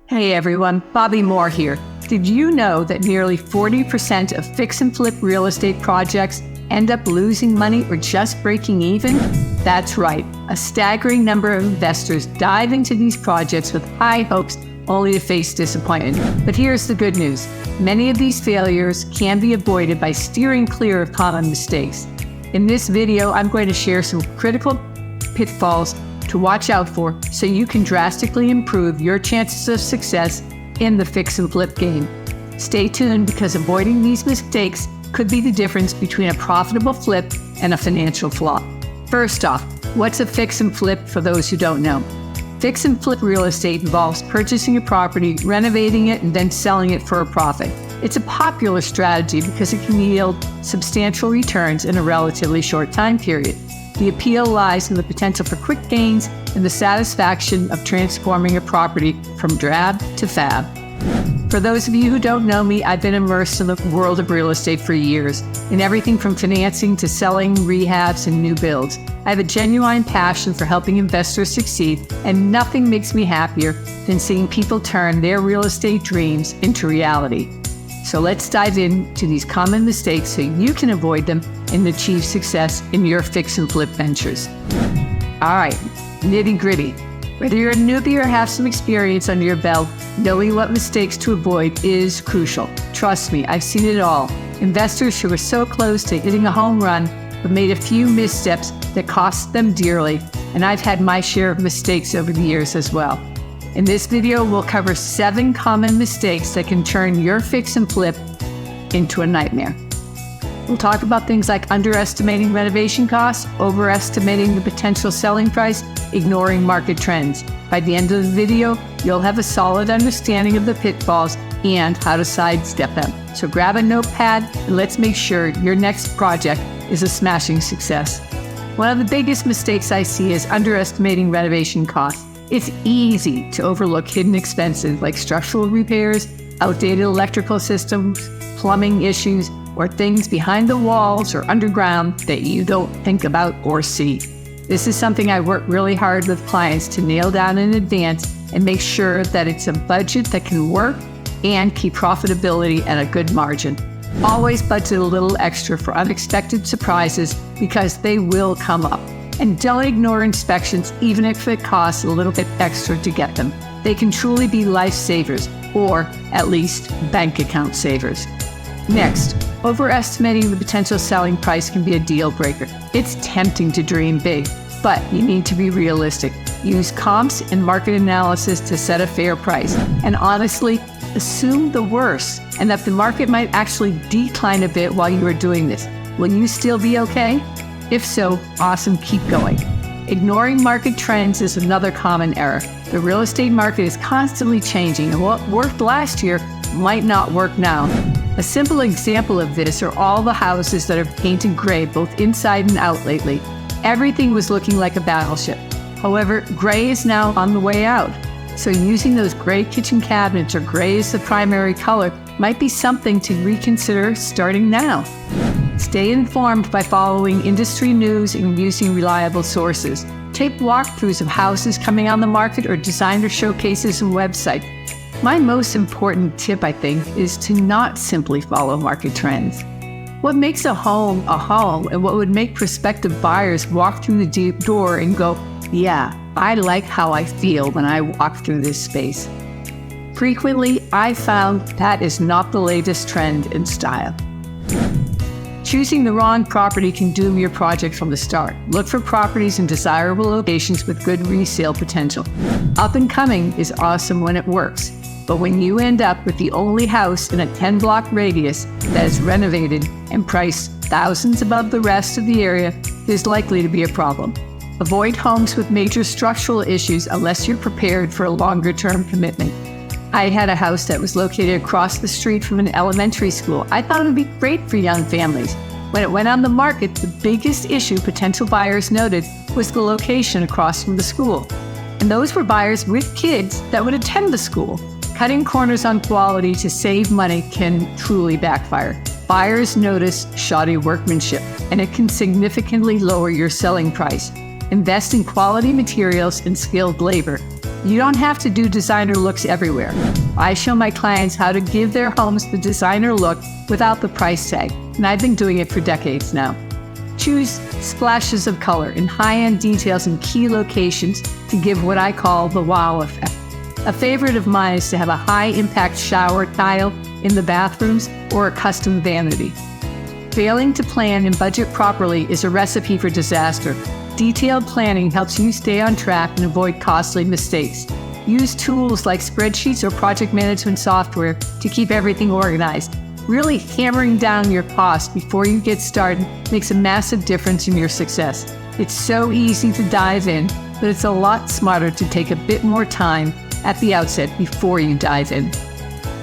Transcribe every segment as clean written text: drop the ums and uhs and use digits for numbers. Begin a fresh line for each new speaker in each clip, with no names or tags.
Hey everyone, Bobby Moore here. Did you know that nearly 40% of fix and flip real estate projects end up losing money or just breaking even? That's right. A staggering number of investors dive into these projects with high hopes only to face disappointment. But here's the good news. Many of these failures can be avoided by steering clear of common mistakes. In this video, I'm going to share some critical pitfalls to watch out for so you can drastically improve your chances of success in the fix and flip game. Stay tuned because avoiding these mistakes could be the difference between a profitable flip and a financial flop. First off, what's a fix and flip for those who don't know? Fix and flip real estate involves purchasing a property, renovating it, and then selling it for a profit. It's a popular strategy because it can yield substantial returns in a relatively short time period. The appeal lies in the potential for quick gains and the satisfaction of transforming a property from drab to fab. For those of you who don't know me, I've been immersed in the world of real estate for years, in everything from financing to selling, rehabs, and new builds. I have a genuine passion for helping investors succeed, and nothing makes me happier than seeing people turn their real estate dreams into reality. So let's dive into these common mistakes so you can avoid them and achieve success in your fix and flip ventures. All right, nitty gritty. Whether you're a newbie or have some experience under your belt, knowing what mistakes to avoid is crucial. Trust me, I've seen it all. Investors who were so close to hitting a home run but made a few missteps that cost them dearly, and I've had my share of mistakes over the years as well. In this video, we'll cover 7 common mistakes that can turn your fix and flip into a nightmare. We'll talk about things like underestimating renovation costs, overestimating the potential selling price, ignoring market trends. By the end of the video, you'll have a solid understanding of the pitfalls and how to sidestep them. So grab a notepad and let's make sure your next project is a smashing success. One of the biggest mistakes I see is underestimating renovation costs. It's easy to overlook hidden expenses like structural repairs, outdated electrical systems, plumbing issues, or things behind the walls or underground that you don't think about or see. This is something I work really hard with clients to nail down in advance and make sure that it's a budget that can work and keep profitability at a good margin. Always budget a little extra for unexpected surprises because they will come up. And don't ignore inspections even if it costs a little bit extra to get them. They can truly be lifesavers, or at least bank account savers. Next, overestimating the potential selling price can be a deal breaker. It's tempting to dream big, but you need to be realistic. Use comps and market analysis to set a fair price. And honestly, assume the worst and that the market might actually decline a bit while you are doing this. Will you still be okay? If so, awesome, keep going. Ignoring market trends is another common error. The real estate market is constantly changing, and what worked last year might not work now. A simple example of this are all the houses that are painted gray, both inside and out lately. Everything was looking like a battleship. However, gray is now on the way out. So using those gray kitchen cabinets or gray as the primary color might be something to reconsider starting now. Stay informed by following industry news and using reliable sources. Take walkthroughs of houses coming on the market or designer showcases and websites. My most important tip, I think, is to not simply follow market trends. What makes a home and what would make prospective buyers walk through the door and go, yeah, I like how I feel when I walk through this space. Frequently, I found that is not the latest trend in style. Choosing the wrong property can doom your project from the start. Look for properties in desirable locations with good resale potential. Up and coming is awesome when it works, but when you end up with the only house in a 10-block radius that is renovated and priced thousands above the rest of the area, there's likely to be a problem. Avoid homes with major structural issues unless you're prepared for a longer-term commitment. I had a house that was located across the street from an elementary school. I thought it would be great for young families. When it went on the market, the biggest issue potential buyers noted was the location across from the school. And those were buyers with kids that would attend the school. Cutting corners on quality to save money can truly backfire. Buyers notice shoddy workmanship, and it can significantly lower your selling price. Invest in quality materials and skilled labor. You don't have to do designer looks everywhere. I show my clients how to give their homes the designer look without the price tag, and I've been doing it for decades now. Choose splashes of color and high-end details in key locations to give what I call the wow effect. A favorite of mine is to have a high-impact shower tile in the bathrooms or a custom vanity. Failing to plan and budget properly is a recipe for disaster. Detailed planning helps you stay on track and avoid costly mistakes. Use tools like spreadsheets or project management software to keep everything organized. Really hammering down your costs before you get started makes a massive difference in your success. It's so easy to dive in, but it's a lot smarter to take a bit more time at the outset before you dive in.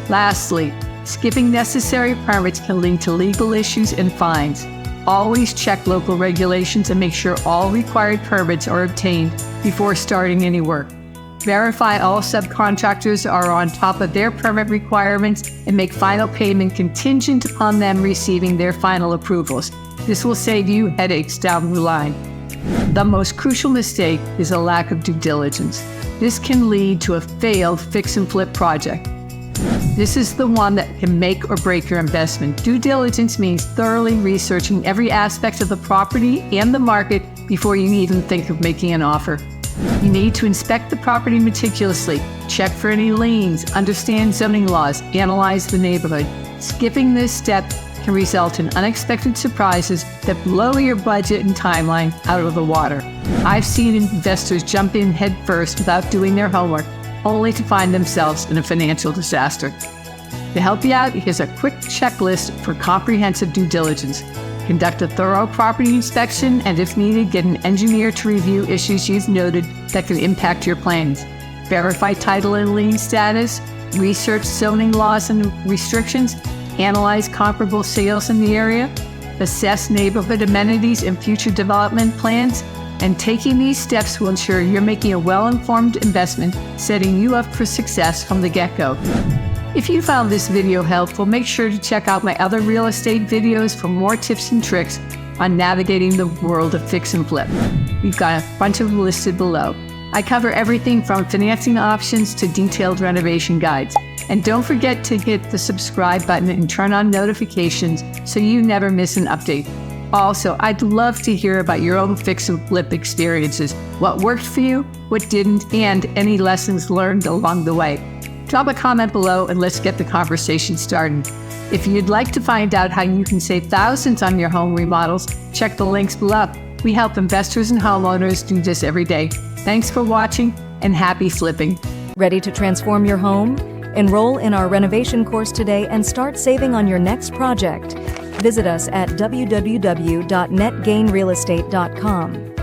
Lastly, skipping necessary permits can lead to legal issues and fines. Always check local regulations and make sure all required permits are obtained before starting any work. Verify all subcontractors are on top of their permit requirements and make final payment contingent upon them receiving their final approvals. This will save you headaches down the line. The most crucial mistake is a lack of due diligence. This can lead to a failed fix and flip project. This is the one that can make or break your investment. Due diligence means thoroughly researching every aspect of the property and the market before you even think of making an offer. You need to inspect the property meticulously, check for any liens, understand zoning laws, analyze the neighborhood. Skipping this step can result in unexpected surprises that blow your budget and timeline out of the water. I've seen investors jump in head first without doing their homework, only to find themselves in a financial disaster. To help you out, here's a quick checklist for comprehensive due diligence. Conduct a thorough property inspection, and if needed, get an engineer to review issues you've noted that could impact your plans. Verify title and lien status, research zoning laws and restrictions, analyze comparable sales in the area, assess neighborhood amenities and future development plans, and taking these steps will ensure you're making a well-informed investment, setting you up for success from the get-go. If you found this video helpful, make sure to check out my other real estate videos for more tips and tricks on navigating the world of fix and flip. We've got a bunch of them listed below. I cover everything from financing options to detailed renovation guides. And don't forget to hit the subscribe button and turn on notifications so you never miss an update. Also, I'd love to hear about your own fix and flip experiences, what worked for you, what didn't, and any lessons learned along the way. Drop a comment below and let's get the conversation started. If you'd like to find out how you can save thousands on your home remodels, check the links below. We help investors and homeowners do this every day. Thanks for watching and happy flipping.
Ready to transform your home? Enroll in our renovation course today and start saving on your next project. Visit us at www.netgainrealestate.com.